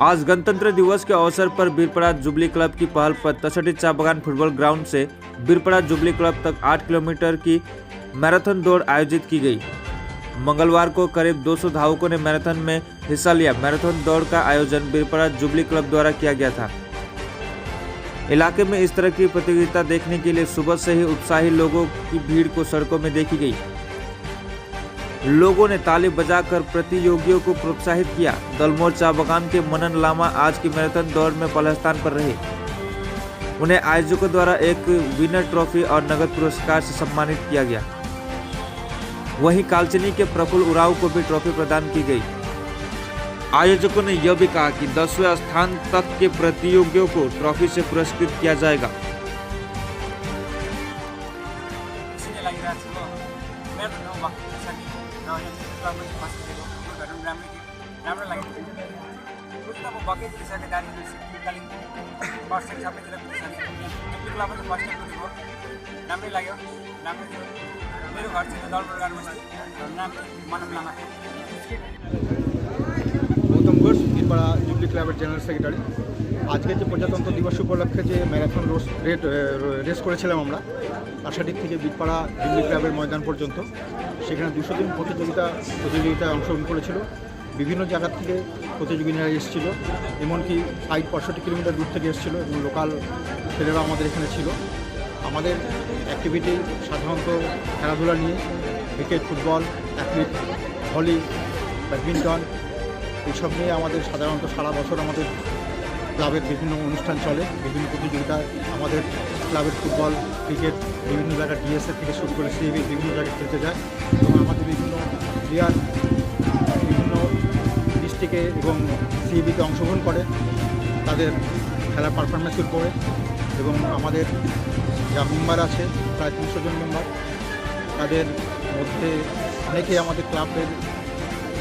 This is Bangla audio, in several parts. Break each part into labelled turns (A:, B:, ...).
A: आज गणतंत्र दिवस के अवसर पर बीरपड़ा जुबली क्लब की पहल पर तसटी चा बागान फुटबॉल ग्राउंड से बीरपड़ा जुबली क्लब तक 8 किलोमीटर की मैराथन दौड़ आयोजित की गई। मंगलवार को करीब 200 धावकों ने मैराथन में हिस्सा लिया। मैराथन दौड़ का आयोजन बीरपड़ा जुबली क्लब द्वारा किया गया था। इलाके में इस तरह की प्रतियोगिता देखने के लिए सुबह से ही उत्साही लोगों की भीड़ को सड़कों में देखी गई। लोगों ने ताली बजाकर प्रतियोगियों को प्रोत्साहित किया। दलमोर चा बागान के मनन लामा आज की मैराथन दौड़ में पहले स्थान पर रहे। उन्हें आयोजकों द्वारा एक विनर ट्रॉफी और नगद पुरस्कार से सम्मानित किया गया। वहीं कालचिनी के प्रफुल्ल उराव को भी ट्रॉफी प्रदान की गई। आयोजकों ने यह भी कहा कि 10वें स्थान तक के प्रतियोगियों को ट्रॉफी से पुरस्कृत किया जाएगा।
B: मेरो घर चाहिँ दलमोर गाउँमा छ। नाम मनम लामा।
C: गौतम घोष बीरपड़ा जुबली क्लाबर जनरल सेक्रेटारी। आज के प्रजातंत्र दिवस उपलक्षे जो मैराथन रेस করেছিলাম আমরা আশাটিক থেকে बीरपड़ा जुबली क्लाबर ময়দান পর্যন্ত। সেখানে 200 জন প্রতিযোগিতায় অংশগ্রহণ করেছিল। বিভিন্ন জায়গা থেকে প্রতিযোগীরা এসেছিল, এমনকি 65 কিলোমিটার দূর থেকে এসেছিল এবং লোকাল ছেলেরা আমাদের এখানে ছিল। আমাদের অ্যাক্টিভিটি সাধারণত খেলাধুলা নিয়ে cricket, football, athlete, volley, badminton এইসব নিয়ে আমাদের সাধারণত সারা বছর আমাদের ক্লাবের বিভিন্ন অনুষ্ঠান চলে। বিভিন্ন প্রতিযোগিতায় আমাদের ক্লাবের ফুটবল, ক্রিকেট বিভিন্ন জায়গায় ডিএসএ থেকে শুরু করে সিএবি বিভিন্ন জায়গায় খেলতে যায় এবং আমাদের বিভিন্ন প্লেয়ার বিভিন্ন ডিস্ট্রিক্টে এবং সিএবিতে অংশগ্রহণ করে তাদের খেলার পারফরমেন্সের উপরে। এবং আমাদের যা মেম্বার আছে প্রায় 300 জন মেম্বার, তাদের মধ্যে অনেকেই আমাদের ক্লাবের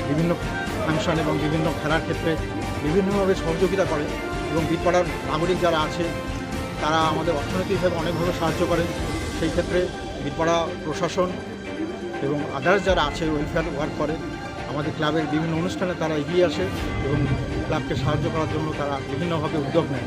C: বিভিন্ন ফাংশন এবং বিভিন্ন খেলার ক্ষেত্রে বিভিন্নভাবে সহযোগিতা করে এবং বীরপাড়ার নাগরিক যারা আছে তারা আমাদের অর্থনৈতিকভাবে অনেকভাবে সাহায্য করে। সেই ক্ষেত্রে বীরপাড়া প্রশাসন এবং আদার্স যারা আছে ওয়েলফেয়ার ওয়ার্ক করে আমাদের ক্লাবের বিভিন্ন অনুষ্ঠানে তারা এগিয়ে আসে এবং ক্লাবকে সাহায্য করার জন্য তারা বিভিন্নভাবে উদ্যোগ নেয়।